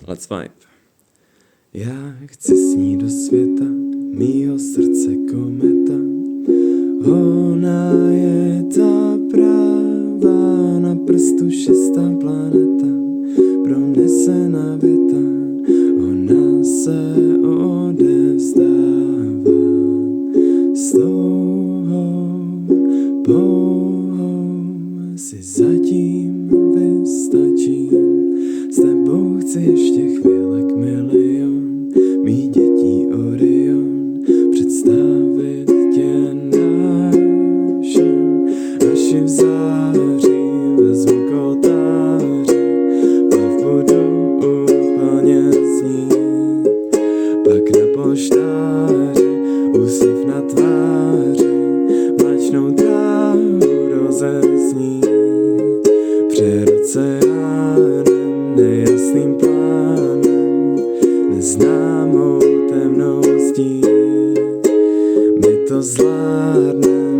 Let's vibe. Já chci snít do světa, mýho srdce kometa. Ona je ta pravá, na prstu 6. planeta, pronesená věta, ona se odevzdává s touhou pouhou. Si zatím vystačím, s tebou chci ještě chvílek milion, mých dětí Orion, představit tě našim, až v září vezmu k oltáři, pak budu úplně snít, pak na polštáři úsměv na tváři, mléčnou trávu rozezní, před oceánem, nejasným plánem, neznámou temnou zdí. My to zvládneme.